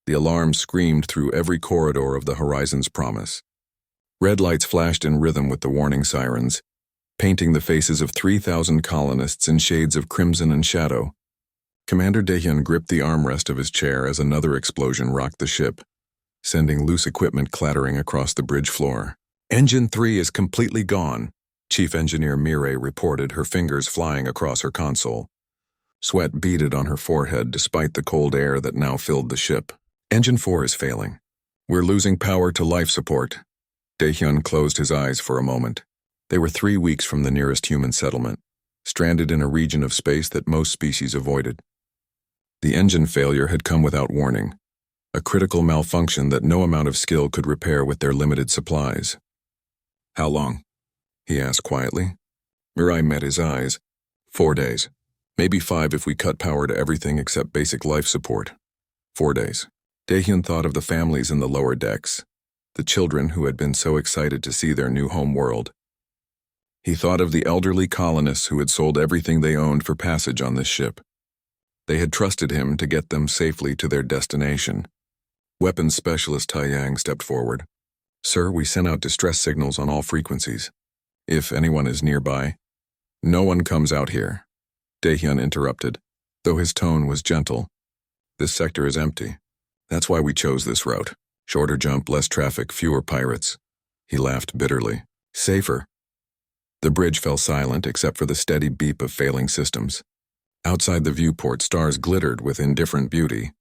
The alarm screamed through every corridor of the Horizon's promise. Red lights flashed in rhythm with the warning sirens, painting the faces of 3,000 colonists in shades of crimson and shadow. Commander Dahyun gripped the armrest of his chair as another explosion rocked the ship, sending loose equipment clattering across the bridge floor. "Engine 3 is completely gone," Chief Engineer Mirai reported, her fingers flying across her console. Sweat beaded on her forehead despite the cold air that now filled the ship. "Engine 4 is failing. We're losing power to life support." Dahyun closed his eyes for a moment. They were 3 weeks from the nearest human settlement, stranded in a region of space that most species avoided. The engine failure had come without warning, a critical malfunction that no amount of skill could repair with their limited supplies. "How long?" he asked quietly. Mirai met his eyes. 4 days. Maybe 5 if we cut power to everything except basic life support. 4 days. Dahyun thought of the families in the lower decks, the children who had been so excited to see their new home world. He thought of the elderly colonists who had sold everything they owned for passage on this ship. They had trusted him to get them safely to their destination. Weapons Specialist Taiyang stepped forward. "Sir, we sent out distress signals on all frequencies. If anyone is nearby." "No one comes out here," Dahyun interrupted, though his tone was gentle. "This sector is empty. That's why we chose this route. Shorter jump, less traffic, fewer pirates." He laughed bitterly. "Safer." The bridge fell silent except for the steady beep of failing systems. Outside the viewport, stars glittered with indifferent beauty.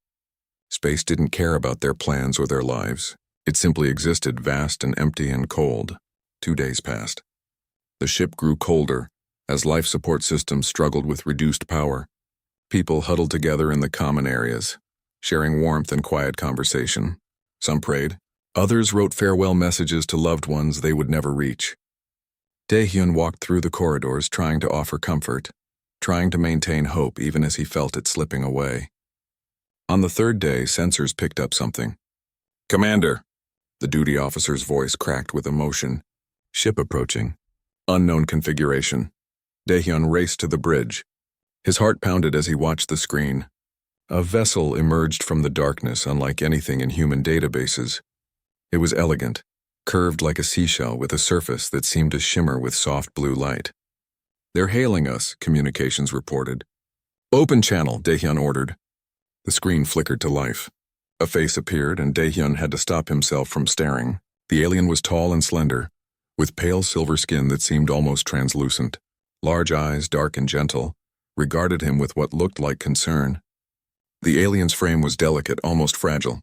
Space didn't care about their plans or their lives. It simply existed, vast and empty and cold. 2 days passed. The ship grew colder as life support systems struggled with reduced power. People huddled together in the common areas, sharing warmth and quiet conversation. Some prayed. Others wrote farewell messages to loved ones they would never reach. Dahyun walked through the corridors trying to offer comfort, trying to maintain hope even as he felt it slipping away. On the 3rd day, sensors picked up something. "Commander!" The duty officer's voice cracked with emotion. "Ship approaching. Unknown configuration." Dahyun raced to the bridge. His heart pounded as he watched the screen. A vessel emerged from the darkness unlike anything in human databases. It was elegant, curved like a seashell with a surface that seemed to shimmer with soft blue light. "They're hailing us," communications reported. "Open channel," Dahyun ordered. The screen flickered to life. A face appeared, and Dahyun had to stop himself from staring. The alien was tall and slender, with pale silver skin that seemed almost translucent. Large eyes, dark and gentle, regarded him with what looked like concern. The alien's frame was delicate, almost fragile.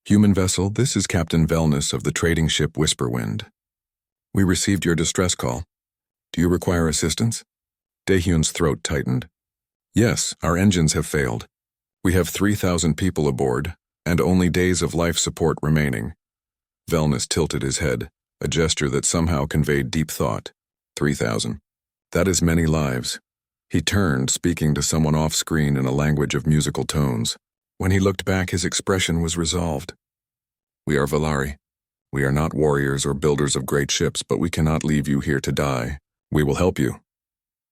"Human vessel, this is Captain Velnus of the trading ship Whisperwind. We received your distress call. Do you require assistance?" Dahyun's throat tightened. "Yes, our engines have failed. We have 3,000 people aboard, and only days of life support remaining." Velnus tilted his head, a gesture that somehow conveyed deep thought. 3,000. That is many lives. He turned, speaking to someone off-screen in a language of musical tones. When he looked back, his expression was resolved. "We are Valari. We are not warriors or builders of great ships, but we cannot leave you here to die. We will help you."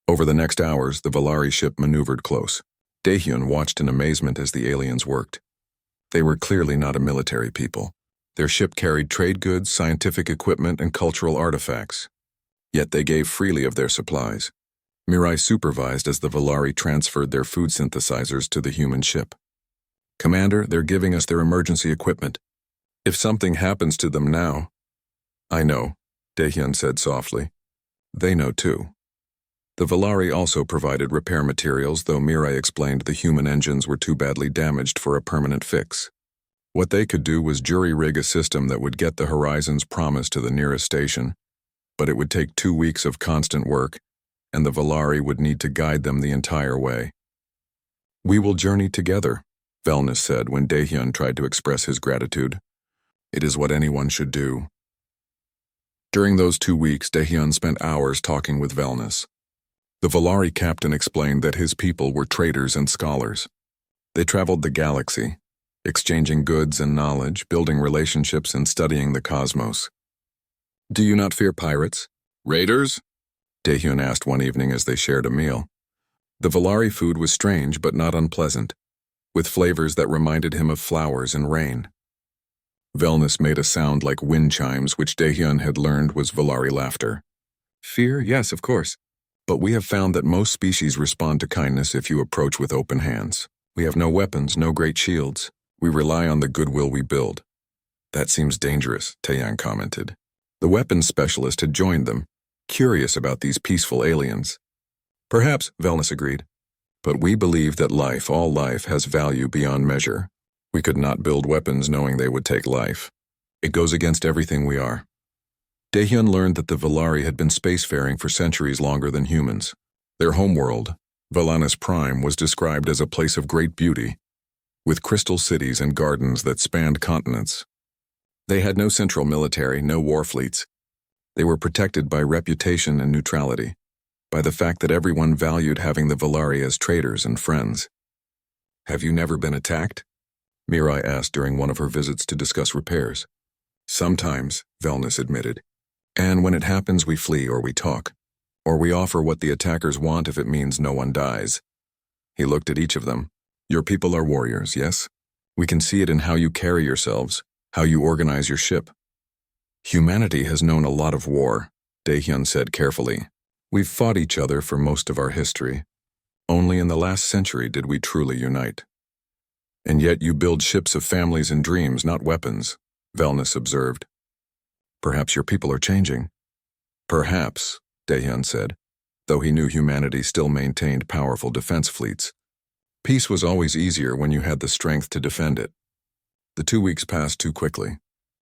Over the next hours, the Valari ship maneuvered close. Dahyun watched in amazement as the aliens worked. They were clearly not a military people. Their ship carried trade goods, scientific equipment, and cultural artifacts. Yet they gave freely of their supplies. Mirai supervised as the Valari transferred their food synthesizers to the human ship. "Commander, they're giving us their emergency equipment. If something happens to them now—" "I know," Dahyun said softly. "They know too." The Valari also provided repair materials, though Mirai explained the human engines were too badly damaged for a permanent fix. What they could do was jury-rig a system that would get the Horizon's promise to the nearest station, but it would take 2 weeks of constant work, and the Valari would need to guide them the entire way. "We will journey together," Velnus said when Dahyun tried to express his gratitude. "It is what anyone should do." During those 2 weeks, Dahyun spent hours talking with Velnus. The Valari captain explained that his people were traders and scholars. They traveled the galaxy, exchanging goods and knowledge, building relationships and studying the cosmos. "Do you not fear pirates? Raiders?" Dahyun asked one evening as they shared a meal. The Valari food was strange but not unpleasant. with flavors that reminded him of flowers and rain. Velnus made a sound like wind chimes, which Daehyun had learned was Valari laughter. Fear? Yes, of course. But we have found that most species respond to kindness if you approach with open hands. We have no weapons, no great shields. We rely on the goodwill we build. That seems dangerous, Taeyang commented. The weapons specialist had joined them, curious about these peaceful aliens. Perhaps, Velnus agreed. But we believe that life, all life, has value beyond measure. We could not build weapons knowing they would take life. It goes against everything we are. Daehyun learned that the Valari had been spacefaring for centuries longer than humans. Their homeworld, Valanus Prime, was described as a place of great beauty, with crystal cities and gardens that spanned continents. They had no central military, no war fleets. They were protected by reputation and neutrality, by the fact that everyone valued having the Valari as traders and friends. Have you never been attacked? Mirai asked during one of her visits to discuss repairs. Sometimes, Velnus admitted. And when it happens, we flee or we talk, or we offer what the attackers want if it means no one dies. He looked at each of them. Your people are warriors, yes? We can see it in how you carry yourselves, how you organize your ship. Humanity has known a lot of war, Daehyun said carefully. We've fought each other for most of our history. Only in the last century did we truly unite. And yet you build ships of families and dreams, not weapons, Velnus observed. Perhaps your people are changing. Perhaps, Daehyun said, though he knew humanity still maintained powerful defense fleets. Peace was always easier when you had the strength to defend it. The 2 weeks passed too quickly.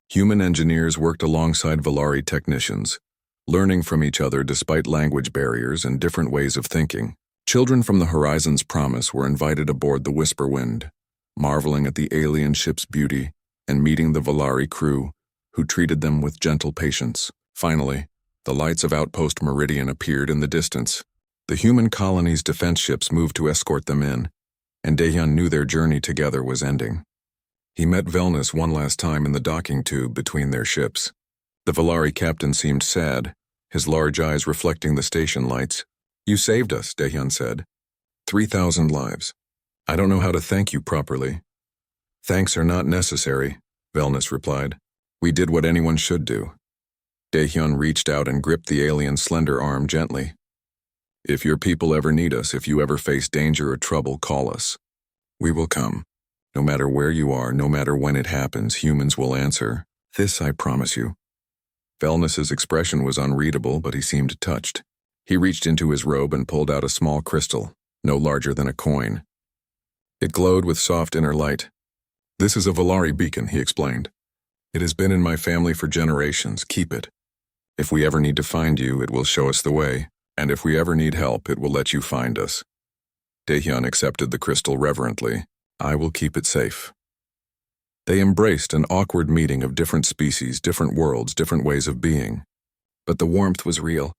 Human engineers worked alongside Valari technicians, learning from each other despite language barriers and different ways of thinking. Children from the Horizon's Promise were invited aboard the Whisper Wind, marveling at the alien ship's beauty and meeting the Valari crew, who treated them with gentle patience. Finally, the lights of Outpost Meridian appeared in the distance. The human colony's defense ships moved to escort them in, and Daehyun knew their journey together was ending. He met Velnus one last time in the docking tube between their ships. The Valari captain seemed sad, his large eyes reflecting the station lights. You saved us, Daehyun said. 3,000 lives. I don't know how to thank you properly. Thanks are not necessary, Velnus replied. We did what anyone should do. Daehyun reached out and gripped the alien's slender arm gently. If your people ever need us, if you ever face danger or trouble, call us. We will come. No matter where you are, no matter when it happens, humans will answer. This I promise you. Velnus's expression was unreadable, but he seemed touched. He reached into his robe and pulled out a small crystal, no larger than a coin. It glowed with soft inner light. This is a Valari beacon, he explained. It has been in my family for generations. Keep it. If we ever need to find you, it will show us the way, and if we ever need help, it will let you find us. Daehyun accepted the crystal reverently. I will keep it safe. They embraced an awkward meeting of different species, different worlds, different ways of being. But the warmth was real.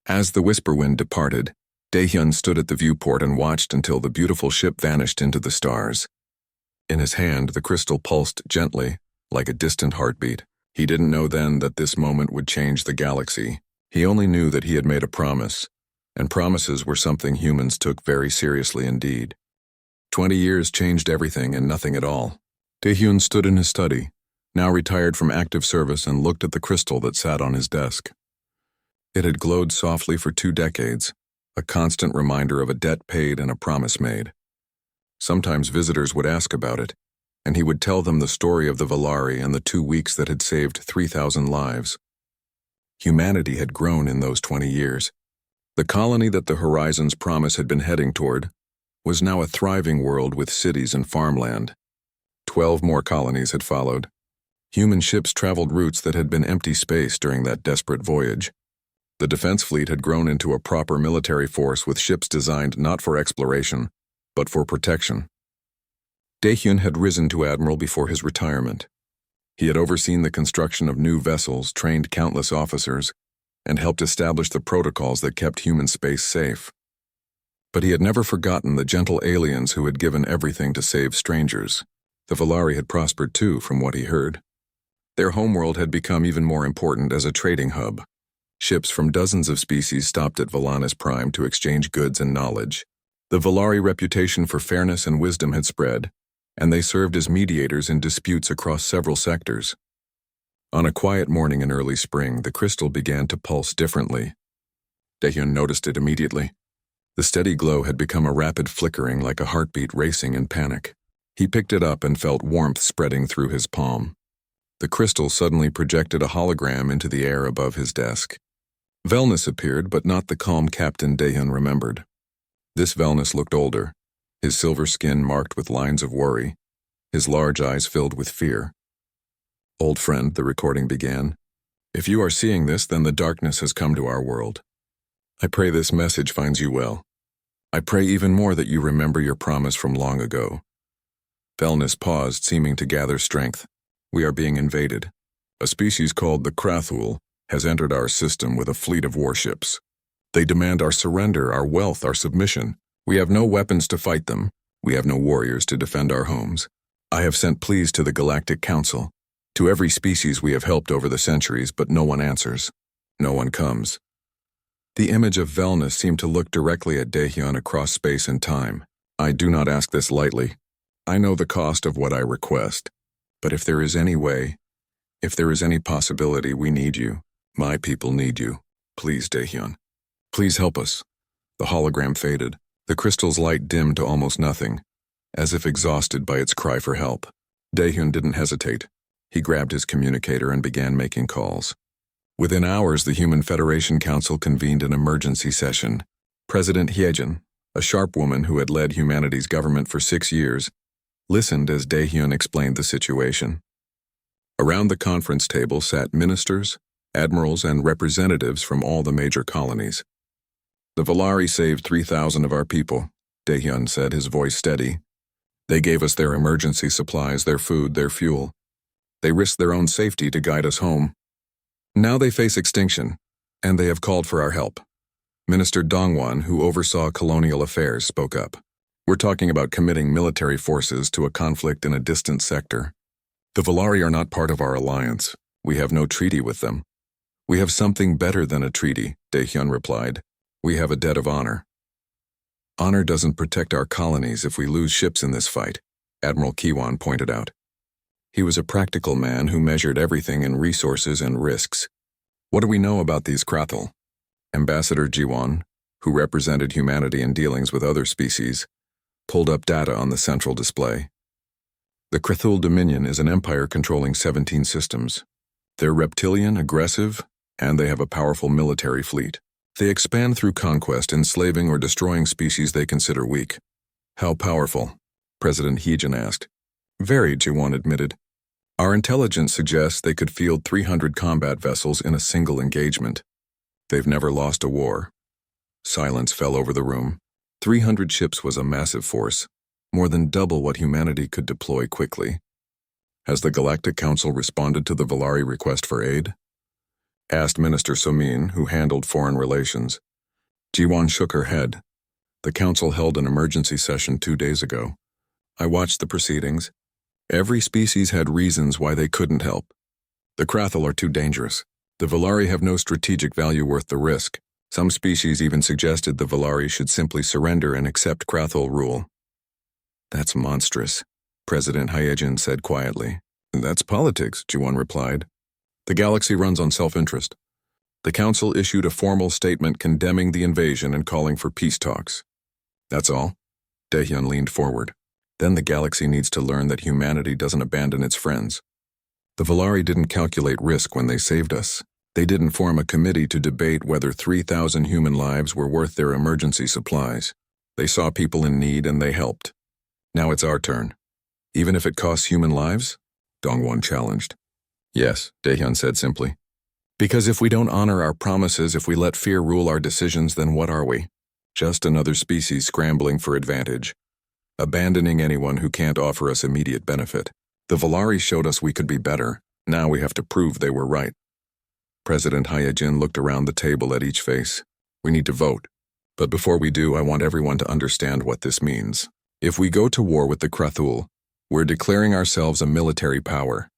As the Whisper Wind departed, Daehyun stood at the viewport and watched until the beautiful ship vanished into the stars. In his hand, the crystal pulsed gently, like a distant heartbeat. He didn't know then that this moment would change the galaxy. He only knew that he had made a promise, and promises were something humans took very seriously indeed. 20 years changed everything and nothing at all. Daehyun stood in his study, now retired from active service, and looked at the crystal that sat on his desk. It had glowed softly for 2 decades, a constant reminder of a debt paid and a promise made. Sometimes visitors would ask about it, and he would tell them the story of the Valari and the 2 weeks that had saved 3,000 lives. Humanity had grown in those 20 years. The colony that the Horizon's Promise had been heading toward was now a thriving world with cities and farmland. 12 more colonies had followed. Human ships traveled routes that had been empty space during that desperate voyage. The defense fleet had grown into a proper military force with ships designed not for exploration, but for protection. Daehyun had risen to admiral before his retirement. He had overseen the construction of new vessels, trained countless officers, and helped establish the protocols that kept human space safe. But he had never forgotten the gentle aliens who had given everything to save strangers. The Valari had prospered too, from what he heard. Their homeworld had become even more important as a trading hub. Ships from dozens of species stopped at Valanus Prime to exchange goods and knowledge. The Valari reputation for fairness and wisdom had spread, and they served as mediators in disputes across several sectors. On a quiet morning in early spring, the crystal began to pulse differently. Daehyun noticed it immediately. The steady glow had become a rapid flickering, like a heartbeat racing in panic. He picked it up and felt warmth spreading through his palm. The crystal suddenly projected a hologram into the air above his desk. Velnus appeared, but not the calm Captain Daehyun remembered. This Velnus looked older, his silver skin marked with lines of worry, his large eyes filled with fear. "Old friend," the recording began, "if you are seeing this, then the darkness has come to our world. I pray this message finds you well. I pray even more that you remember your promise from long ago." Velnus paused, seeming to gather strength. "We are being invaded. A species called the Krathul has entered our system with a fleet of warships. They demand our surrender, our wealth, our submission. We have no weapons to fight them. We have no warriors to defend our homes. I have sent pleas to the Galactic Council, to every species we have helped over the centuries, but no one answers. No one comes." The image of Velnus seemed to look directly at Daehyun across space and time. "I do not ask this lightly. I know the cost of what I request. But if there is any way, if there is any possibility, we need you. My people need you. Please, Daehyun. Please help us." The hologram faded. The crystal's light dimmed to almost nothing, as if exhausted by its cry for help. Daehyun didn't hesitate. He grabbed his communicator and began making calls. Within hours, the Human Federation Council convened an emergency session. President Hyejin, a sharp woman who had led humanity's government for 6 years, listened as Daehyun explained the situation. Around the conference table sat ministers, admirals, and representatives from all the major colonies. "The Valari saved 3,000 of our people," Daehyun said, his voice steady. "They gave us their emergency supplies, their food, their fuel. They risked their own safety to guide us home. Now they face extinction, and they have called for our help." Minister Dongwon, who oversaw colonial affairs, spoke up. "We're talking about committing military forces to a conflict in a distant sector. The Valari are not part of our alliance. We have no treaty with them." "We have something better than a treaty," Daehyun replied. "We have a debt of honor." "Honor doesn't protect our colonies if we lose ships in this fight," Admiral Kiwan pointed out. He was a practical man who measured everything in resources and risks. "What do we know about these Krathul?" Ambassador Jiwon, who represented humanity in dealings with other species, pulled up data on the central display. "The Krathul Dominion is an empire controlling 17 systems. They're reptilian, aggressive, and they have a powerful military fleet. They expand through conquest, enslaving or destroying species they consider weak." "How powerful?" President Hyejin asked. "Very," Jiwon admitted. "Our intelligence suggests they could field 300 combat vessels in a single engagement. They've never lost a war." Silence fell over the room. 300 ships was a massive force, more than double what humanity could deploy quickly. "Has the Galactic Council responded to the Valari request for aid?" asked Minister Somin, who handled foreign relations. Jiwon shook her head. "The Council held an emergency session 2 days ago. I watched the proceedings. Every species had reasons why they couldn't help. The Krathul are too dangerous. The Valari have no strategic value worth the risk. Some species even suggested the Valari should simply surrender and accept Krathul rule." "That's monstrous," President Hyejin said quietly. "That's politics," Jiwon replied. "The galaxy runs on self-interest. The Council issued a formal statement condemning the invasion and calling for peace talks. That's all." Daehyun leaned forward. "Then the galaxy needs to learn that humanity doesn't abandon its friends. The Valari didn't calculate risk when they saved us. They didn't form a committee to debate whether 3,000 human lives were worth their emergency supplies. They saw people in need and they helped. Now it's our turn. Even if it costs human lives?" Dongwon challenged. "Yes," Daehyun said simply. "Because if we don't honor our promises, if we let fear rule our decisions, then what are we? Just another species scrambling for advantage, abandoning anyone who can't offer us immediate benefit. The Valari showed us we could be better. Now we have to prove they were right." President Hyejin looked around the table at each face. "We need to vote. But before we do, I want everyone to understand what this means. If we go to war with the Krathul, we're declaring ourselves a military power.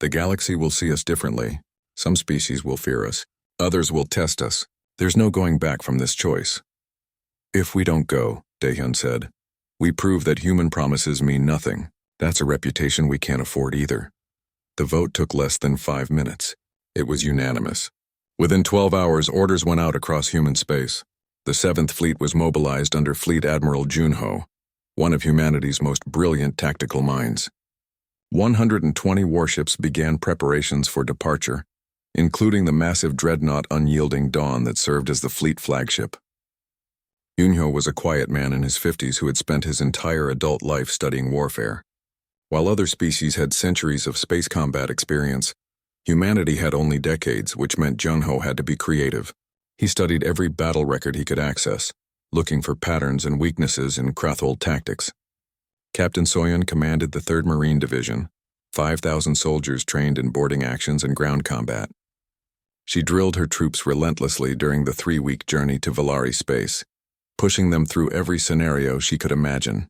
The galaxy will see us differently. Some species will fear us. Others will test us. There's no going back from this choice." "If we don't go," Daehyun said, "we prove that human promises mean nothing. That's a reputation we can't afford either. The vote took less than 5 minutes. It was unanimous. Within 12 hours, orders went out across human space. The 7th Fleet was mobilized under Fleet Admiral Junho, one of humanity's most brilliant tactical minds. 120 warships began preparations for departure, including the massive dreadnought Unyielding Dawn that served as the fleet flagship. Junho was a quiet man in his 50s who had spent his entire adult life studying warfare. While other species had centuries of space combat experience, humanity had only decades, which meant Junho had to be creative. He studied every battle record he could access, looking for patterns and weaknesses in Krathul tactics. Captain Soyan commanded the 3rd Marine Division, 5,000 soldiers trained in boarding actions and ground combat. She drilled her troops relentlessly during the 3-week journey to Valari space, pushing them through every scenario she could imagine.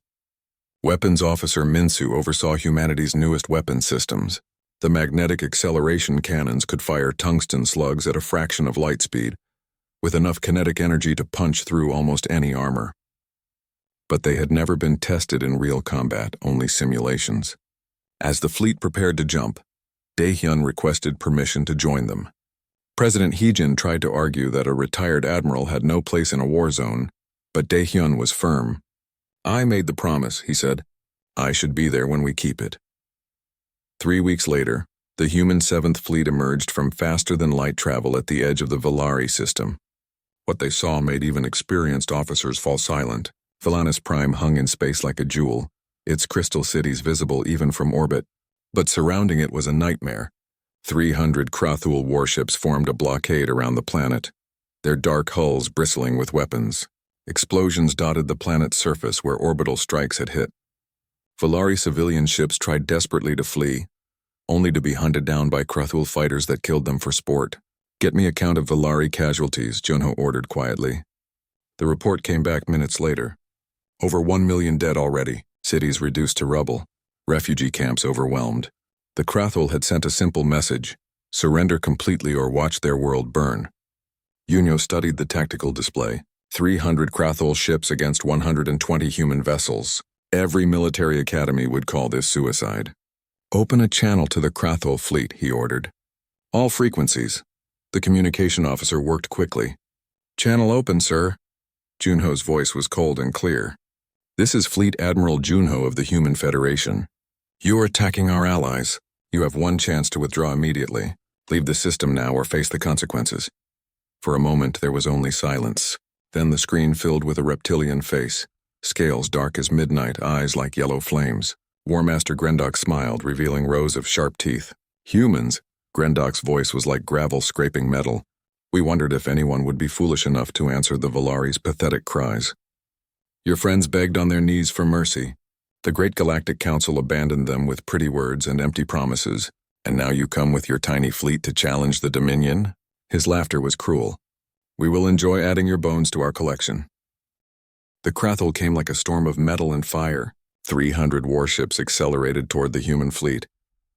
Weapons Officer Minsu oversaw humanity's newest weapon systems. The magnetic acceleration cannons could fire tungsten slugs at a fraction of light speed, with enough kinetic energy to punch through almost any armor. But they had never been tested in real combat, only simulations. As the fleet prepared to jump, Daehyun requested permission to join them. President Heejin tried to argue that a retired admiral had no place in a war zone, but Daehyun was firm. "I made the promise," he said. "I should be there when we keep it." 3 weeks later, the human 7th Fleet emerged from faster-than-light travel at the edge of the Valari system. What they saw made even experienced officers fall silent. Valanus Prime hung in space like a jewel, its crystal cities visible even from orbit, but surrounding it was a nightmare. 300 Krathul warships formed a blockade around the planet, their dark hulls bristling with weapons. Explosions dotted the planet's surface where orbital strikes had hit. Valari civilian ships tried desperately to flee, only to be hunted down by Krathul fighters that killed them for sport. "Get me a count of Valari casualties," Junho ordered quietly. The report came back minutes later. Over 1 million dead already, cities reduced to rubble, refugee camps overwhelmed. The Krathul had sent a simple message: surrender completely or watch their world burn. Junho studied the tactical display. 300 Krathul ships against 120 human vessels. Every military academy would call this suicide. "Open a channel to the Krathul fleet," he ordered. "All frequencies." The communication officer worked quickly. "Channel open, sir." Junho's voice was cold and clear. "This is Fleet Admiral Junho of the Human Federation. You are attacking our allies. You have one chance to withdraw immediately. Leave the system now or face the consequences." For a moment there was only silence. Then the screen filled with a reptilian face, scales dark as midnight, eyes like yellow flames. War Master Grendok smiled, revealing rows of sharp teeth. "Humans," Grendok's voice was like gravel scraping metal. "We wondered if anyone would be foolish enough to answer the Valari's pathetic cries. Your friends begged on their knees for mercy. The great Galactic Council abandoned them with pretty words and empty promises, and now you come with your tiny fleet to challenge the Dominion?" His laughter was cruel. "We will enjoy adding your bones to our collection." The Krathul came like a storm of metal and fire. 300 warships accelerated toward the human fleet,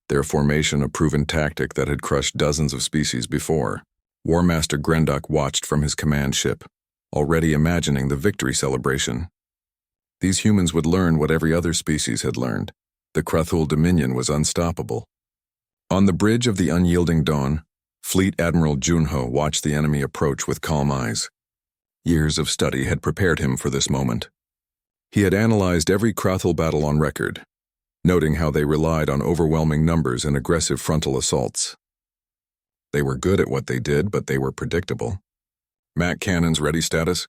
their formation a proven tactic that had crushed dozens of species before. War Master Grendok watched from his command ship, already imagining the victory celebration. These humans would learn what every other species had learned. The Krathul Dominion was unstoppable. On the bridge of the Unyielding Dawn, Fleet Admiral Junho watched the enemy approach with calm eyes. Years of study had prepared him for this moment. He had analyzed every Krathul battle on record, noting how they relied on overwhelming numbers and aggressive frontal assaults. They were good at what they did, but they were predictable. "Mac cannons ready status?"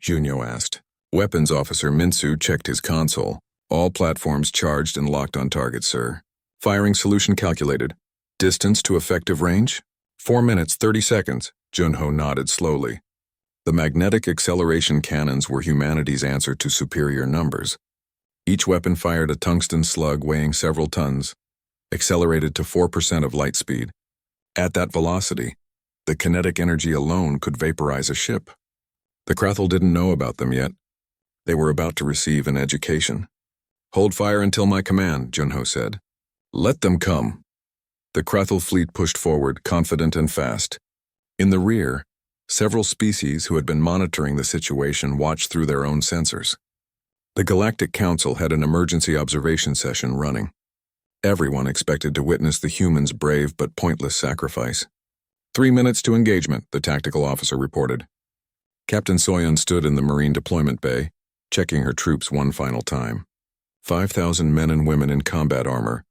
Junho asked. Weapons Officer Minsu checked his console. "All platforms charged and locked on target, sir." "Firing solution calculated. Distance to effective range?" 4 minutes, 30 seconds, Junho nodded slowly. The magnetic acceleration cannons were humanity's answer to superior numbers. Each weapon fired a tungsten slug weighing several tons, accelerated to 4% of light speed. At that velocity, the kinetic energy alone could vaporize a ship. The Krathul didn't know about them yet. They were about to receive an education. "Hold fire until my command," Junho said. "Let them come." The Krathul fleet pushed forward, confident and fast. In the rear, several species who had been monitoring the situation watched through their own sensors. The Galactic Council had an emergency observation session running. Everyone expected to witness the humans' brave but pointless sacrifice. 3 minutes to engagement, the tactical officer reported. Captain Soyon stood in the Marine deployment bay, checking her troops one final time. 5,000 men and women in combat armor,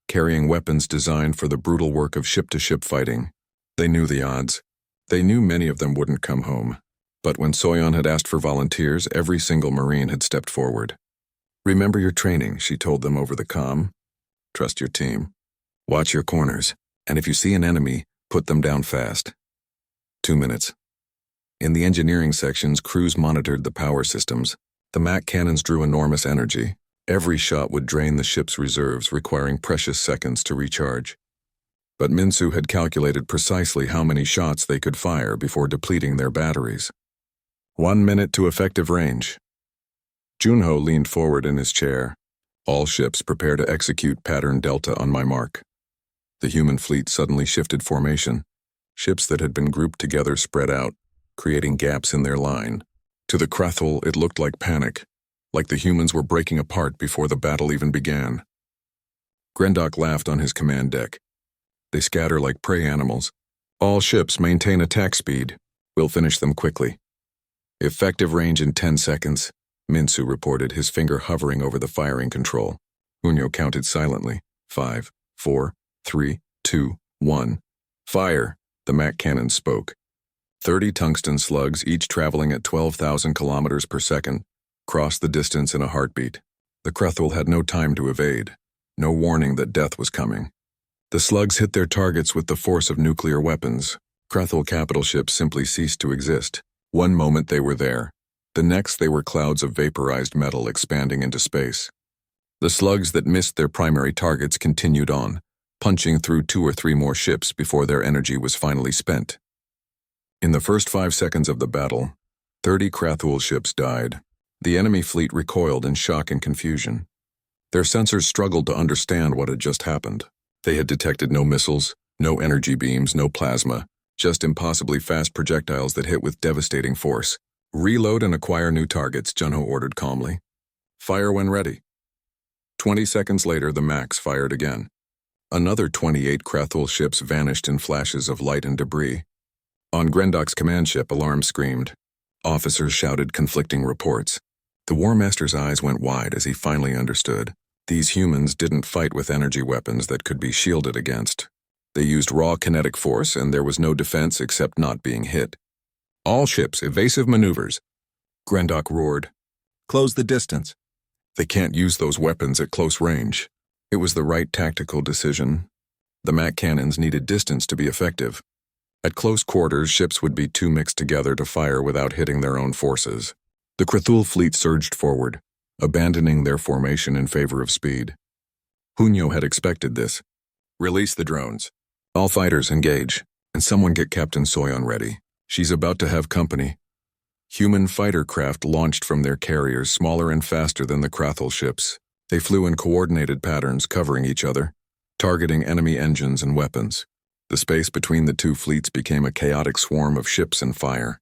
carrying weapons designed for the brutal work of ship-to-ship fighting. They knew the odds. They knew many of them wouldn't come home. But when Soyon had asked for volunteers, every single Marine had stepped forward. "Remember your training," she told them over the comm. "Trust your team. Watch your corners, and if you see an enemy, put them down fast." 2 minutes. In the engineering sections, crews monitored the power systems. The MAC cannons drew enormous energy. Every shot would drain the ship's reserves, requiring precious seconds to recharge. But Minsu had calculated precisely how many shots they could fire before depleting their batteries. 1 minute to effective range. Junho leaned forward in his chair. "All ships prepare to execute pattern Delta on my mark." The human fleet suddenly shifted formation. Ships that had been grouped together spread out, creating gaps in their line. To the Krathul, it looked like panic, like the humans were breaking apart before the battle even began. Grendok laughed on his command deck. "They scatter like prey animals. All ships maintain attack speed. We'll finish them quickly." "Effective range in 10 seconds, Minsu reported, his finger hovering over the firing control. Unyo counted silently. 5, 4, 3, 2, 1. "Fire," the MAC cannon spoke. 30 tungsten slugs, each traveling at 12,000 kilometers per second, crossed the distance in a heartbeat. The Krathul had no time to evade, no warning that death was coming. The slugs hit their targets with the force of nuclear weapons. Krathul capital ships simply ceased to exist. One moment they were there. The next they were clouds of vaporized metal expanding into space. The slugs that missed their primary targets continued on, punching through 2 or 3 more ships before their energy was finally spent. In the first 5 seconds of the battle, 30 Krathul ships died. The enemy fleet recoiled in shock and confusion. Their sensors struggled to understand what had just happened. They had detected no missiles, no energy beams, no plasma, just impossibly fast projectiles that hit with devastating force. "Reload and acquire new targets," Junho ordered calmly. "Fire when ready." 20 seconds later, the MAX fired again. Another 28 Krathul ships vanished in flashes of light and debris. On Grendok's command ship, alarms screamed. Officers shouted conflicting reports. The War Master's eyes went wide as he finally understood. These humans didn't fight with energy weapons that could be shielded against. They used raw kinetic force, and there was no defense except not being hit. "All ships, evasive maneuvers," Grendok roared. "Close the distance." They can't use those weapons at close range. It was the right tactical decision. The MAC cannons needed distance to be effective. At close quarters, ships would be too mixed together to fire without hitting their own forces. The Krathul fleet surged forward, abandoning their formation in favor of speed. Hunyo had expected this. "Release the drones. All fighters engage, and someone get Captain Soyon ready. She's about to have company." Human fighter craft launched from their carriers, smaller and faster than the Krathul ships. They flew in coordinated patterns, covering each other, targeting enemy engines and weapons. The space between the two fleets became a chaotic swarm of ships and fire.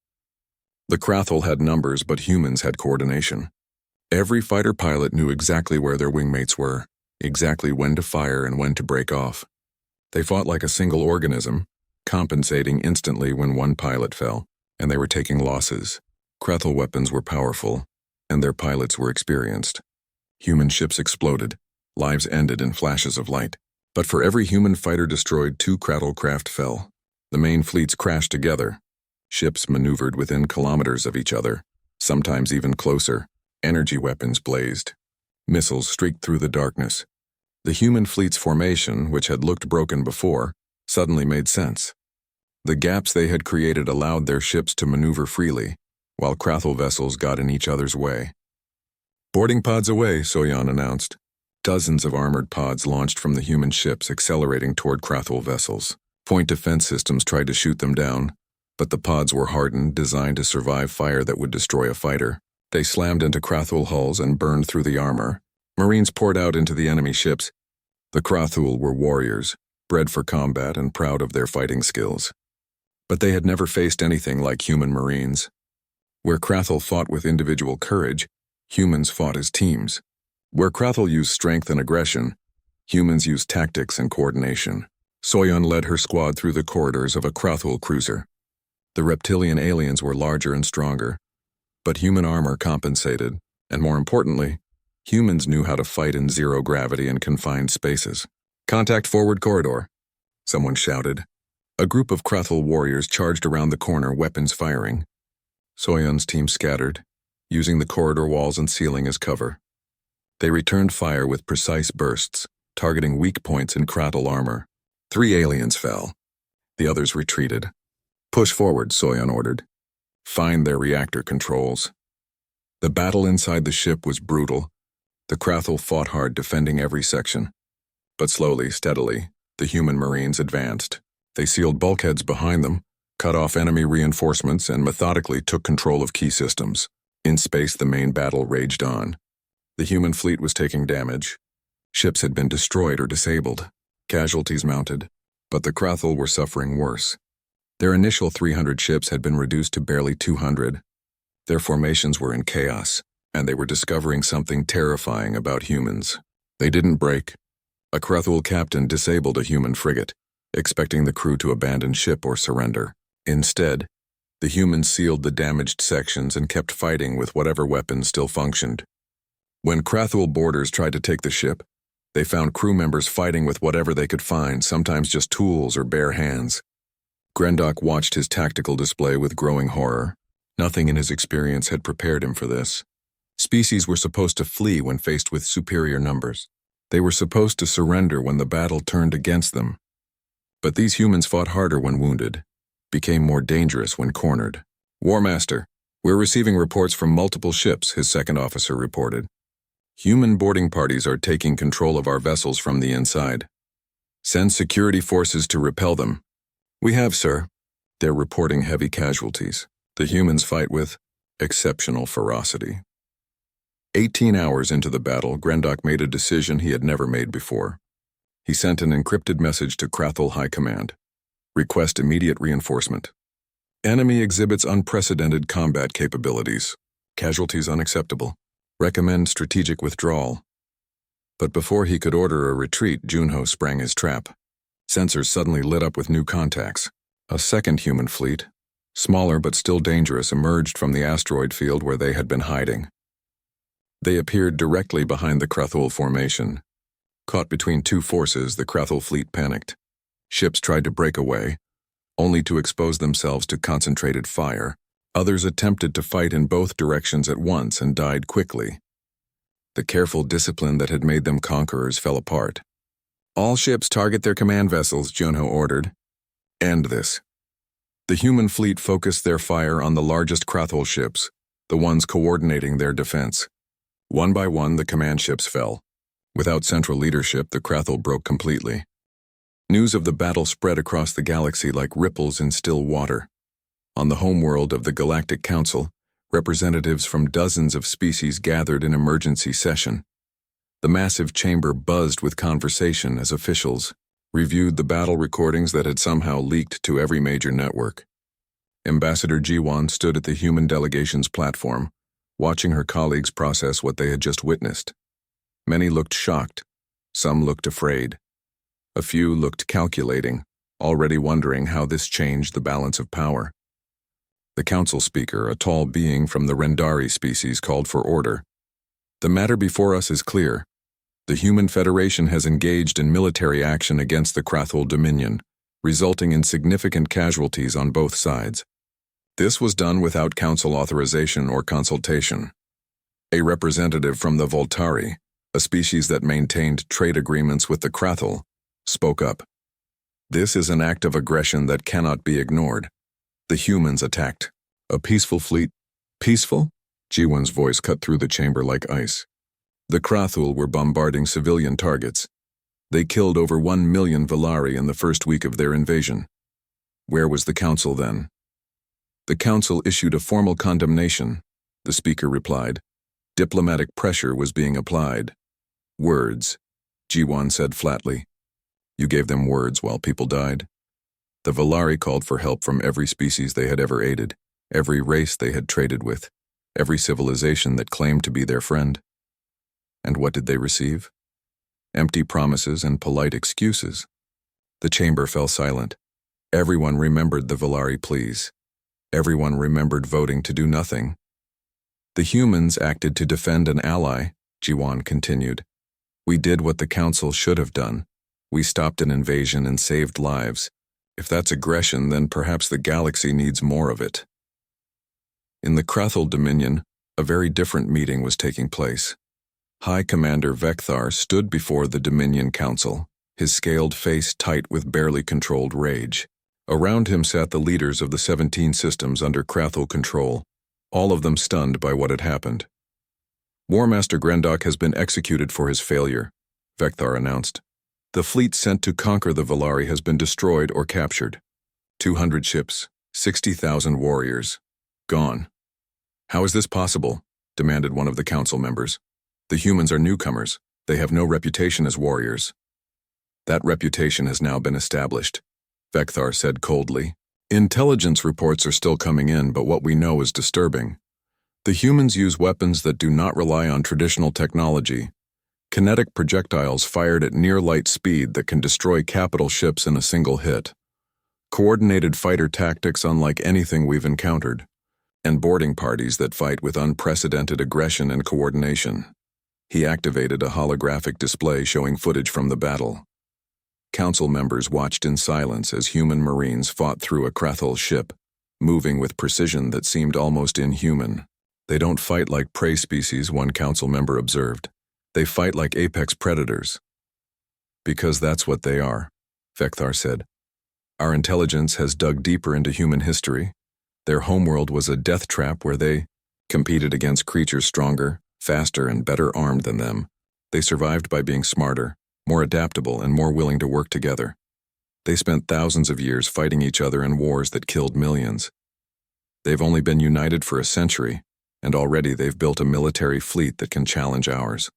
The Krathul had numbers, but humans had coordination. Every fighter pilot knew exactly where their wingmates were, exactly when to fire and when to break off. They fought like a single organism, compensating instantly when one pilot fell, and they were taking losses. Krathul weapons were powerful, and their pilots were experienced. Human ships exploded, lives ended in flashes of light. But for every human fighter destroyed, 2 Krathul craft fell. The main fleets crashed together. Ships maneuvered within kilometers of each other, sometimes even closer. Energy weapons blazed. Missiles streaked through the darkness. The human fleet's formation, which had looked broken before, suddenly made sense. The gaps they had created allowed their ships to maneuver freely, while Krathul vessels got in each other's way. "Boarding pods away," Soyon announced. Dozens of armored pods launched from the human ships, accelerating toward Krathul vessels. Point defense systems tried to shoot them down, but the pods were hardened, designed to survive fire that would destroy a fighter. They slammed into Krathul hulls and burned through the armor. Marines poured out into the enemy ships. The Krathul were warriors, bred for combat and proud of their fighting skills. But they had never faced anything like human Marines. Where Krathul fought with individual courage, Humans fought as teams. Where Krathul used strength and aggression, humans used tactics and coordination. Soyeon led her squad through the corridors of a Krathul cruiser. The reptilian aliens were larger and stronger, but human armor compensated, and more importantly, humans knew how to fight in zero gravity and confined spaces. "Contact forward corridor," someone shouted. A group of Krathul warriors charged around the corner, weapons firing. Soyeon's team scattered, using the corridor walls and ceiling as cover. They returned fire with precise bursts, targeting weak points in Krathul armor. 3 aliens fell. The others retreated. "Push forward," Soyeon ordered. "Find their reactor controls." The battle inside the ship was brutal. The Krathul fought hard, defending every section. But slowly, steadily, the human marines advanced. They sealed bulkheads behind them, cut off enemy reinforcements, and methodically took control of key systems. In space, the main battle raged on. The human fleet was taking damage. Ships had been destroyed or disabled, casualties mounted, but the Krathul were suffering worse. Their initial 300 ships had been reduced to barely 200. Their formations were in chaos, and they were discovering something terrifying about humans. They didn't break. A Krathul captain disabled a human frigate, expecting the crew to abandon ship or surrender. Instead, the humans sealed the damaged sections and kept fighting with whatever weapons still functioned. When Krathul boarders tried to take the ship, they found crew members fighting with whatever they could find, sometimes just tools or bare hands. Grendok watched his tactical display with growing horror. Nothing in his experience had prepared him for this. Species were supposed to flee when faced with superior numbers. They were supposed to surrender when the battle turned against them. But these humans fought harder when wounded, became more dangerous when cornered. "War Master, we're receiving reports from multiple ships," his second officer reported. "Human boarding parties are taking control of our vessels from the inside. Send security forces to repel them." "We have, sir." They're reporting heavy casualties. The humans fight with exceptional ferocity. 18 hours into the battle, Grendok made a decision he had never made before. He sent an encrypted message to Krathul High Command. "Request immediate reinforcement. Enemy exhibits unprecedented combat capabilities. Casualties unacceptable. Recommend strategic withdrawal." But before he could order a retreat, Junho sprang his trap. Sensors suddenly lit up with new contacts. A second human fleet, smaller but still dangerous, emerged from the asteroid field where they had been hiding. They appeared directly behind the Krathul formation. Caught between two forces, the Krathul fleet panicked. Ships tried to break away, only to expose themselves to concentrated fire. Others attempted to fight in both directions at once and died quickly. The careful discipline that had made them conquerors fell apart. "All ships target their command vessels," Junho ordered. "End this." The human fleet focused their fire on the largest Krathul ships, the ones coordinating their defense. One by one, the command ships fell. Without central leadership, the Krathul broke completely. News of the battle spread across the galaxy like ripples in still water. On the homeworld of the Galactic Council, representatives from dozens of species gathered in emergency session. The massive chamber buzzed with conversation as officials reviewed the battle recordings that had somehow leaked to every major network. Ambassador Jiwon stood at the human delegation's platform, watching her colleagues process what they had just witnessed. Many looked shocked. Some looked afraid. A few looked calculating, already wondering how this changed the balance of power. The council speaker, a tall being from the Rendari species, called for order. "The matter before us is clear. The Human Federation has engaged in military action against the Krathul Dominion, resulting in significant casualties on both sides. This was done without council authorization or consultation. A representative from the Voltari, a species that maintained trade agreements with the Krathul, spoke up. This is an act of aggression that cannot be ignored. The humans attacked. A peaceful fleet. Peaceful? Jiwon's voice cut through the chamber like ice. The Krathul were bombarding civilian targets. They killed over 1 million Valari in the first week of their invasion. Where was the council then? The council issued a formal condemnation, the speaker replied. Diplomatic pressure was being applied. Words, Jiwon said flatly. You gave them words while people died? The Valari called for help from every species they had ever aided, every race they had traded with. every civilization that claimed to be their friend. And what did they receive? Empty promises and polite excuses. The chamber fell silent. Everyone remembered the Valari pleas. Everyone remembered voting to do nothing. The humans acted to defend an ally, Jiwan continued. We did what the council should have done. We stopped an invasion and saved lives. If that's aggression, then perhaps the galaxy needs more of it. In the Krathel Dominion, a very different meeting was taking place. High Commander Vekthar stood before the Dominion Council, his scaled face tight with barely controlled rage. Around him sat the leaders of the 17 systems under Krathel control, all of them stunned by what had happened. War Master Grendok has been executed for his failure, Vekthar announced. The fleet sent to conquer the Valari has been destroyed or captured. 200 ships, 60,000 warriors, gone. How is this possible? Demanded one of the council members. The humans are newcomers. They have no reputation as warriors. That reputation has now been established, Vekthar said coldly. Intelligence reports are still coming in, but what we know is disturbing. The humans use weapons that do not rely on traditional technology. Kinetic projectiles fired at near-light speed that can destroy capital ships in a single hit. Coordinated fighter tactics unlike anything we've encountered. And boarding parties that fight with unprecedented aggression and coordination. He activated a holographic display showing footage from the battle. Council members watched in silence as human marines fought through a Krathel ship, moving with precision that seemed almost inhuman. They don't fight like prey species, one council member observed. They fight like apex predators. Because that's what they are, Vekthar said. Our intelligence has dug deeper into human history. Their homeworld was a death trap where they competed against creatures stronger, faster, and better armed than them. They survived by being smarter, more adaptable, and more willing to work together. They spent thousands of years fighting each other in wars that killed millions. They've only been united for a century, and already they've built a military fleet that can challenge ours.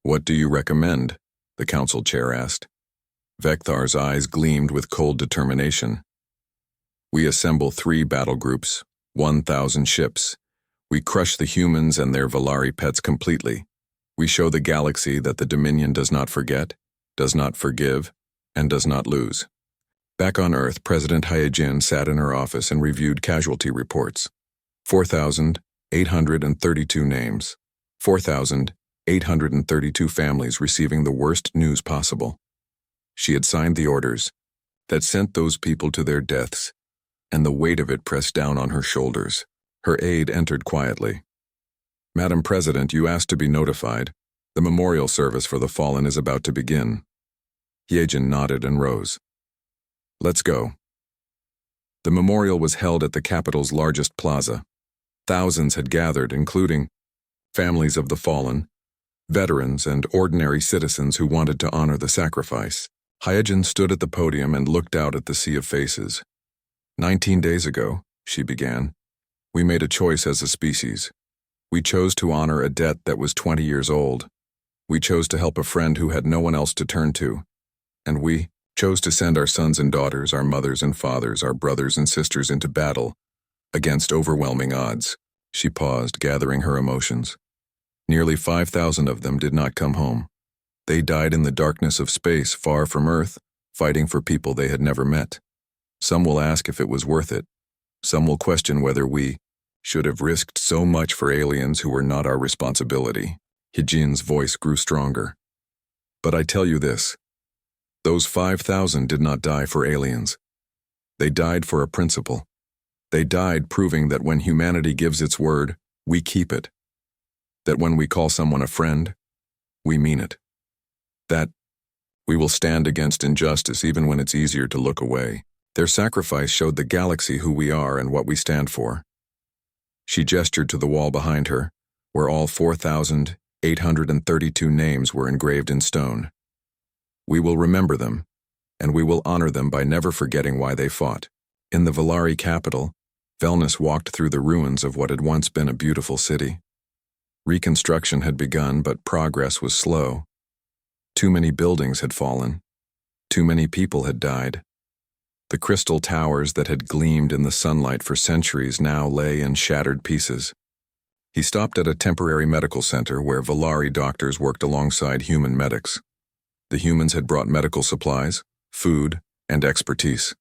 What do you recommend? The council chair asked. Vekthar's eyes gleamed with cold determination. We assemble 3 battle groups, 1,000 ships. We crush the humans and their Valari pets completely. We show the galaxy that the Dominion does not forget, does not forgive, and does not lose. Back on Earth, President Hyejin sat in her office and reviewed casualty reports. 4,832 names. 4,832 families receiving the worst news possible. She had signed the orders that sent those people to their deaths, and the weight of it pressed down on her shoulders. Her aide entered quietly. Madam President, you asked to be notified. The memorial service for the fallen is about to begin. Hyejin nodded and rose. Let's go. The memorial was held at the capital's largest plaza. Thousands had gathered, including families of the fallen, veterans, and ordinary citizens who wanted to honor the sacrifice. Hyejin stood at the podium and looked out at the sea of faces. 19 days ago, she began, we made a choice as a species. We chose to honor a debt that was 20 years old. We chose to help a friend who had no one else to turn to. And we chose to send our sons and daughters, our mothers and fathers, our brothers and sisters into battle against overwhelming odds. She paused, gathering her emotions. Nearly 5,000 of them did not come home. They died in the darkness of space, far from Earth, fighting for people they had never met. Some will ask if it was worth it. Some will question whether we should have risked so much for aliens who were not our responsibility. Hyejin's voice grew stronger. But I tell you this, those 5,000 did not die for aliens. They died for a principle. They died proving that when humanity gives its word, we keep it. That when we call someone a friend, we mean it. That we will stand against injustice even when it's easier to look away. Their sacrifice showed the galaxy who we are and what we stand for. She gestured to the wall behind her, where all 4,832 names were engraved in stone. We will remember them, and we will honor them by never forgetting why they fought. In the Valari capital, Velnus walked through the ruins of what had once been a beautiful city. Reconstruction had begun, but progress was slow. Too many buildings had fallen. Too many people had died. The crystal towers that had gleamed in the sunlight for centuries now lay in shattered pieces. He stopped at a temporary medical center where Valari doctors worked alongside human medics. The humans had brought medical supplies, food, and expertise.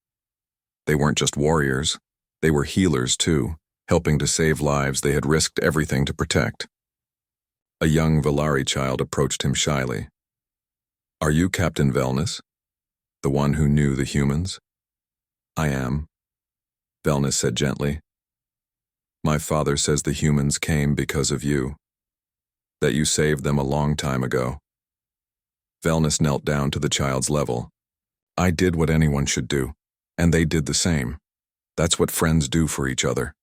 They weren't just warriors, they were healers too, helping to save lives they had risked everything to protect. A young Valari child approached him shyly. "Are you Captain Velnus? The one who knew the humans?" "I am," Velnus said gently. "My father says the humans came because of you, that you saved them a long time ago." Velnus knelt down to the child's level. "I did what anyone should do, and they did the same. That's what friends do for each other."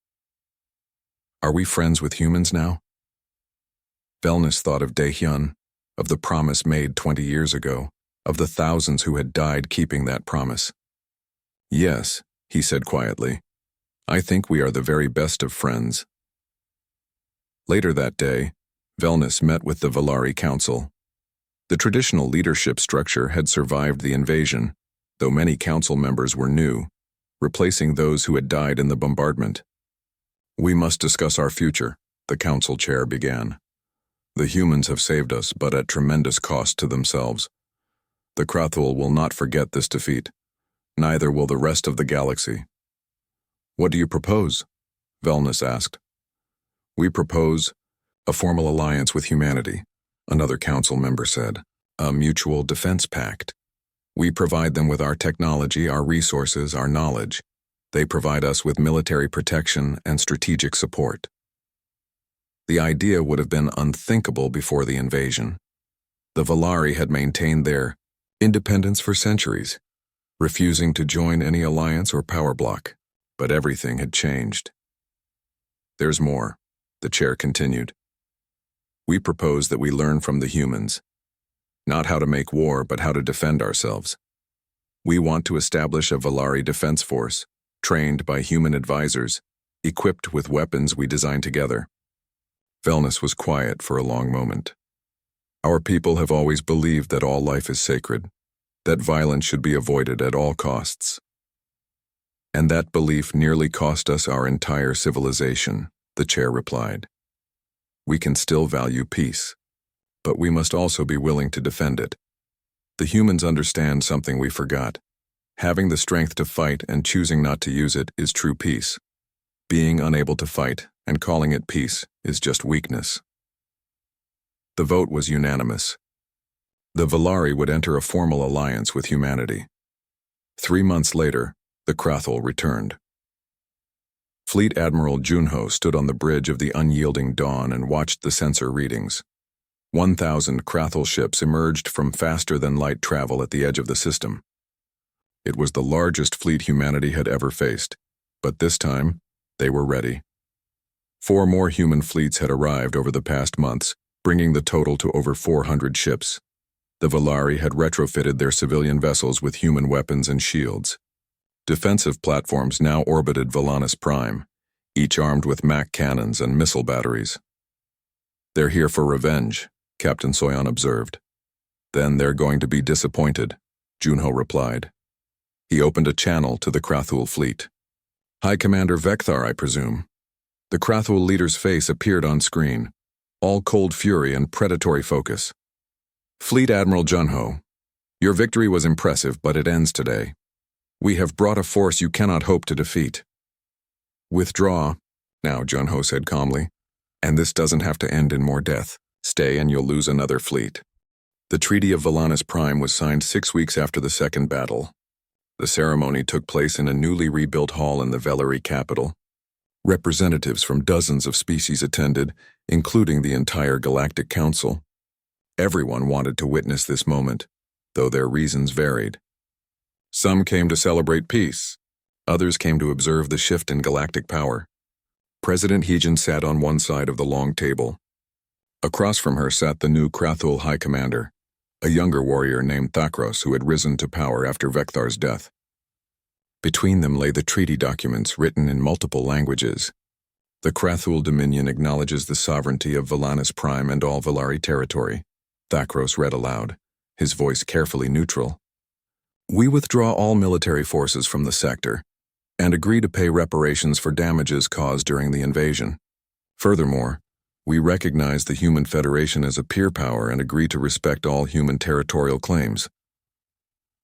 "Are we friends with humans now?" Velnus thought of Daehyun, of the promise made 20 years ago, of the thousands who had died keeping that promise. "Yes," he said quietly. "I think we are the very best of friends." Later that day, Velnus met with the Valari Council. The traditional leadership structure had survived the invasion, though many council members were new, replacing those who had died in the bombardment. "We must discuss our future," the council chair began. "The humans have saved us, but at tremendous cost to themselves. The Krathul will not forget this defeat. Neither will the rest of the galaxy." "What do you propose?" Velnus asked. "We propose a formal alliance with humanity," another council member said. "A mutual defense pact. We provide them with our technology, our resources, our knowledge. They provide us with military protection and strategic support." The idea would have been unthinkable before the invasion. The Valari had maintained their independence for centuries, refusing to join any alliance or power bloc. But everything had changed. "There's more," the chair continued. "We propose that we learn from the humans, not how to make war, but how to defend ourselves. We want to establish a Valari defense force, trained by human advisors, equipped with weapons we design together." Velnus was quiet for a long moment. "Our people have always believed that all life is sacred, that violence should be avoided at all costs. And that belief nearly cost us our entire civilization," the chair replied. "We can still value peace, but we must also be willing to defend it. The humans understand something we forgot. Having the strength to fight and choosing not to use it is true peace. Being unable to fight and calling it peace is just weakness." The vote was unanimous. The Valari would enter a formal alliance with humanity. 3 months later, the Krathul returned. Fleet Admiral Junho stood on the bridge of the unyielding dawn and watched the sensor readings. 1,000 Krathul ships emerged from faster-than-light travel at the edge of the system. It was the largest fleet humanity had ever faced, but this time, they were ready. 4 more human fleets had arrived over the past months, bringing the total to over 400 ships. The Valari had retrofitted their civilian vessels with human weapons and shields. Defensive platforms now orbited Valanus Prime, each armed with MAC cannons and missile batteries. "They're here for revenge," Captain Soyan observed. "Then they're going to be disappointed," Junho replied. He opened a channel to the Krathul fleet. "High Commander Vekthar, I presume." The Krathul leader's face appeared on screen, all cold fury and predatory focus. "Fleet Admiral Junho, your victory was impressive, but it ends today. We have brought a force you cannot hope to defeat." "Withdraw," now Junho said calmly, "and this doesn't have to end in more death. Stay and you'll lose another fleet." The Treaty of Valanus Prime was signed 6 weeks after the second battle. The ceremony took place in a newly rebuilt hall in the Velari capital. Representatives from dozens of species attended, including the entire Galactic Council. Everyone wanted to witness this moment, though their reasons varied. Some came to celebrate peace. Others came to observe the shift in galactic power. President Heejin sat on one side of the long table. Across from her sat the new Krathul High Commander, a younger warrior named Thakros who had risen to power after Vekthar's death. Between them lay the treaty documents written in multiple languages. The Krathul Dominion acknowledges the sovereignty of Valanus Prime and all Valari territory. Thakros read aloud, his voice carefully neutral. "We withdraw all military forces from the sector and agree to pay reparations for damages caused during the invasion. Furthermore, We recognize the Human Federation as a peer power and agree to respect all human territorial claims.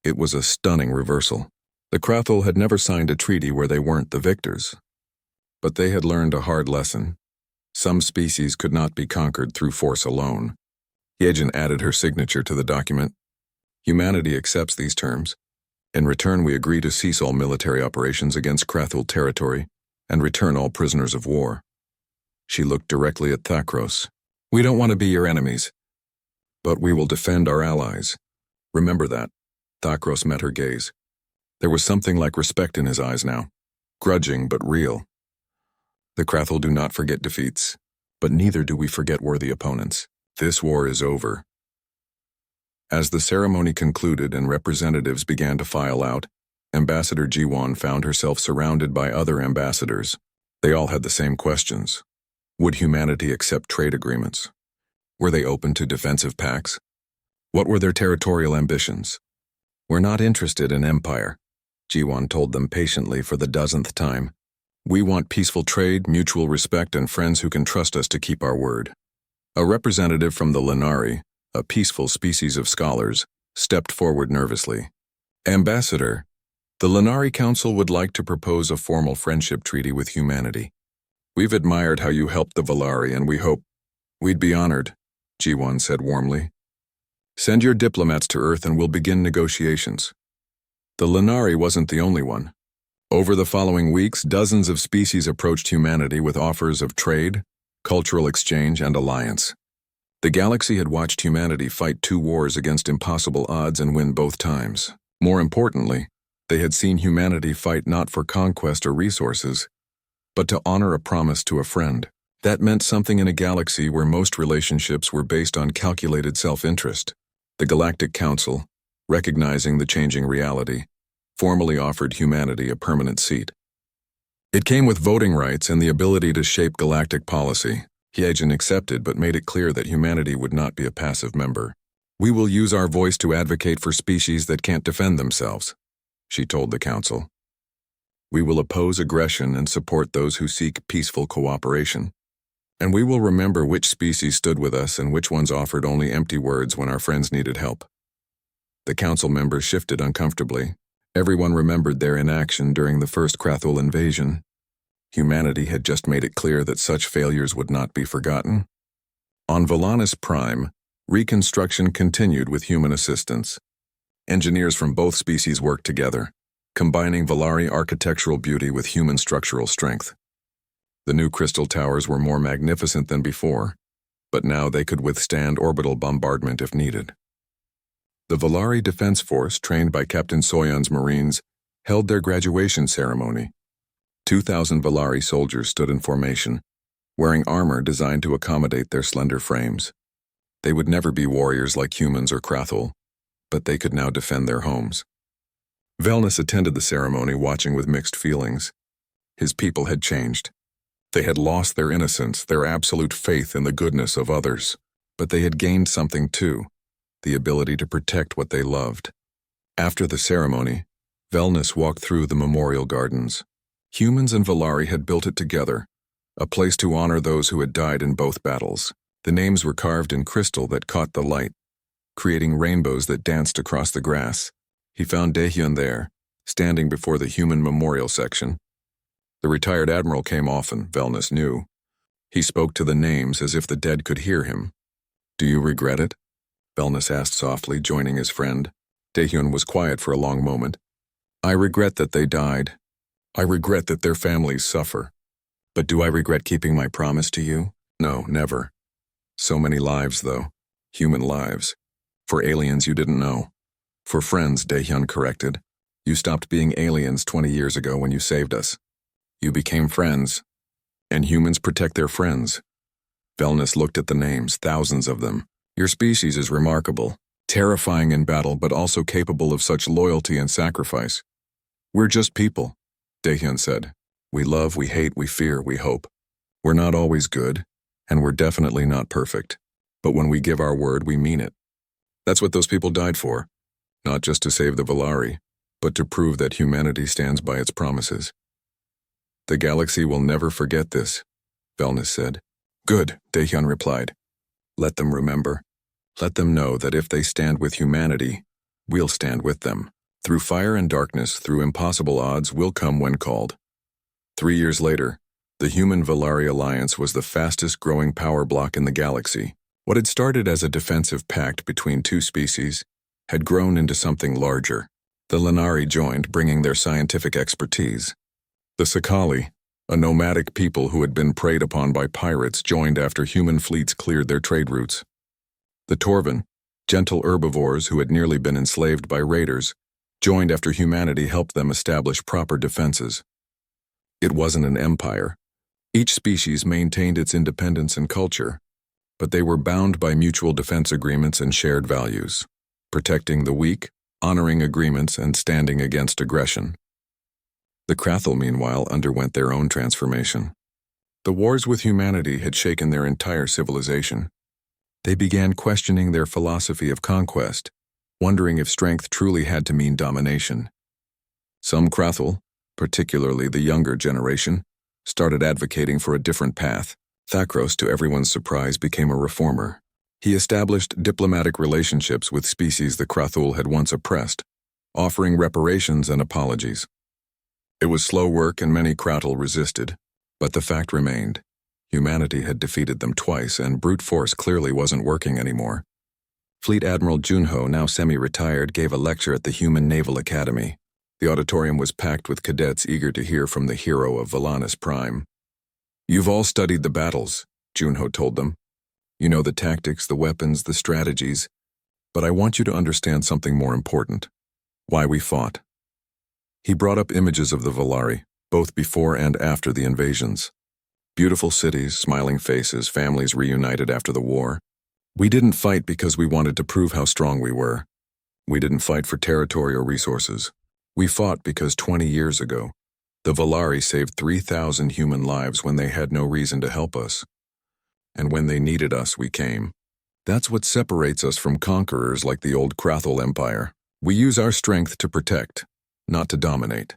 It was a stunning reversal. The Krathul had never signed a treaty where they weren't the victors. But they had learned a hard lesson. Some species could not be conquered through force alone. Yejin added her signature to the document. Humanity accepts these terms. In return, we agree to cease all military operations against Krathul territory and return all prisoners of war. She looked directly at Thakros. We don't want to be your enemies, but we will defend our allies. Remember that. Thakros met her gaze. There was something like respect in his eyes now, grudging but real. The Krathul do not forget defeats, but neither do we forget worthy opponents. This war is over. As the ceremony concluded and representatives began to file out, Ambassador Jiwon found herself surrounded by other ambassadors. They all had the same questions. Would humanity accept trade agreements? Were they open to defensive pacts? What were their territorial ambitions? We're not interested in empire, Jiwon told them patiently for the dozenth time. We want peaceful trade, mutual respect, and friends who can trust us to keep our word. A representative from the Lenari, a peaceful species of scholars, stepped forward nervously. Ambassador, the Lenari Council would like to propose a formal friendship treaty with humanity. We've admired how you helped the Valari, and we hope we'd be honored, Jiwon said warmly. Send your diplomats to Earth and we'll begin negotiations. The Lenari wasn't the only one. Over the following weeks, dozens of species approached humanity with offers of trade, cultural exchange, and alliance. The galaxy had watched humanity fight 2 wars against impossible odds and win both times. More importantly, they had seen humanity fight not for conquest or resources, but to honor a promise to a friend. That meant something in a galaxy where most relationships were based on calculated self-interest. The Galactic Council, recognizing the changing reality, formally offered humanity a permanent seat. It came with voting rights and the ability to shape galactic policy. Hyejin accepted but made it clear that humanity would not be a passive member. We will use our voice to advocate for species that can't defend themselves, she told the council. We will oppose aggression and support those who seek peaceful cooperation. And we will remember which species stood with us and which ones offered only empty words when our friends needed help. The council members shifted uncomfortably. Everyone remembered their inaction during the first Krathul invasion. Humanity had just made it clear that such failures would not be forgotten. On Volanus Prime, reconstruction continued with human assistance. Engineers from both species worked together, combining Valari architectural beauty with human structural strength. The new crystal towers were more magnificent than before, but now they could withstand orbital bombardment if needed. The Valari Defense Force, trained by Captain Soyun's Marines, held their graduation ceremony. 2,000 Valari soldiers stood in formation, wearing armor designed to accommodate their slender frames. They would never be warriors like humans or Krathul, but they could now defend their homes. Velnus attended the ceremony, watching with mixed feelings. His people had changed. They had lost their innocence, their absolute faith in the goodness of others, but they had gained something too, the ability to protect what they loved. After the ceremony, Velnus walked through the memorial gardens. Humans and Valari had built it together, a place to honor those who had died in both battles. The names were carved in crystal that caught the light, creating rainbows that danced across the grass. He found Daehyun there, standing before the human memorial section. The retired admiral came often, Velnus knew. He spoke to the names as if the dead could hear him. Do you regret it? Velnus asked softly, joining his friend. Daehyun was quiet for a long moment. I regret that they died. I regret that their families suffer. But do I regret keeping my promise to you? No, never. So many lives, though. Human lives. For aliens you didn't know. For friends, Daehyun corrected. You stopped being aliens 20 years ago when you saved us. You became friends. And humans protect their friends. Velnus looked at the names, thousands of them. Your species is remarkable, terrifying in battle but also capable of such loyalty and sacrifice. We're just people, Daehyun said. We love, we hate, we fear, we hope. We're not always good, and we're definitely not perfect. But when we give our word, we mean it. That's what those people died for. Not just to save the Valari, but to prove that humanity stands by its promises. The galaxy will never forget this, Velnus said. Good, Daehyun replied. Let them remember. Let them know that if they stand with humanity, we'll stand with them. Through fire and darkness, through impossible odds, we'll come when called. 3 years later, the Human-Valari Alliance was the fastest-growing power block in the galaxy. What had started as a defensive pact between two species had grown into something larger. The Lenari joined, bringing their scientific expertise. The Sakali, a nomadic people who had been preyed upon by pirates, joined after human fleets cleared their trade routes. The Torvan, gentle herbivores who had nearly been enslaved by raiders, joined after humanity helped them establish proper defenses. It wasn't an empire. Each species maintained its independence and culture, but they were bound by mutual defense agreements and shared values, protecting the weak, honoring agreements, and standing against aggression. The Krathel, meanwhile, underwent their own transformation. The wars with humanity had shaken their entire civilization. They began questioning their philosophy of conquest, wondering if strength truly had to mean domination. Some Krathel, particularly the younger generation, started advocating for a different path. Thakros, to everyone's surprise, became a reformer. He established diplomatic relationships with species the Krathul had once oppressed, offering reparations and apologies. It was slow work and many Krathul resisted, but the fact remained. Humanity had defeated them twice and brute force clearly wasn't working anymore. Fleet Admiral Junho, now semi-retired, gave a lecture at the Human Naval Academy. The auditorium was packed with cadets eager to hear from the hero of Valanus Prime. You've all studied the battles, Junho told them. You know the tactics, the weapons, the strategies, but I want you to understand something more important. Why we fought. He brought up images of the Valari, both before and after the invasions. Beautiful cities, smiling faces, families reunited after the war. We didn't fight because we wanted to prove how strong we were. We didn't fight for territory or resources. We fought because 20 years ago, the Valari saved 3,000 human lives when they had no reason to help us. And when they needed us, we came. That's what separates us from conquerors like the old Krathul Empire. We use our strength to protect, not to dominate.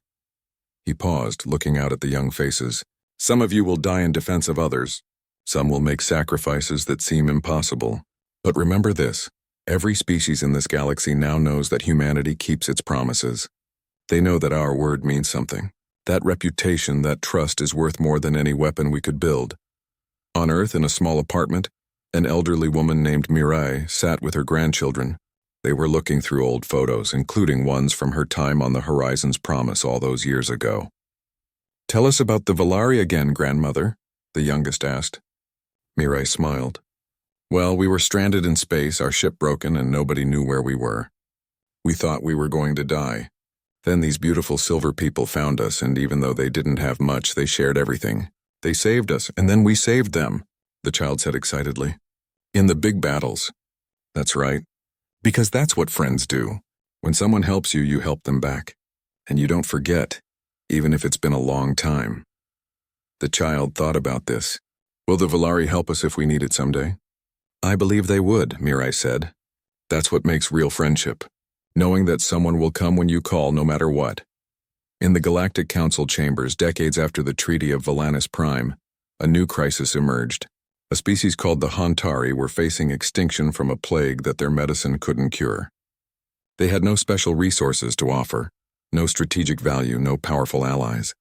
He paused, looking out at the young faces. Some of you will die in defense of others. Some will make sacrifices that seem impossible. But remember this, every species in this galaxy now knows that humanity keeps its promises. They know that our word means something. That reputation, that trust is worth more than any weapon we could build. On Earth, in a small apartment, an elderly woman named Mirai sat with her grandchildren. They were looking through old photos, including ones from her time on the Horizon's Promise all those years ago. Tell us about the Valari again, grandmother, the youngest asked. Mirai smiled. Well, we were stranded in space, our ship broken, and nobody knew where we were. We thought we were going to die. Then these beautiful silver people found us, and even though they didn't have much, they shared everything. They saved us, and then we saved them, the child said excitedly. In the big battles. That's right. Because that's what friends do. When someone helps you, you help them back. And you don't forget, even if it's been a long time. The child thought about this. Will the Valari help us if we need it someday? I believe they would, Mirai said. That's what makes real friendship. Knowing that someone will come when you call no matter what. In the Galactic Council chambers, decades after the Treaty of Valanus Prime, a new crisis emerged. A species called the Hantari were facing extinction from a plague that their medicine couldn't cure. They had no special resources to offer, no strategic value, no powerful allies.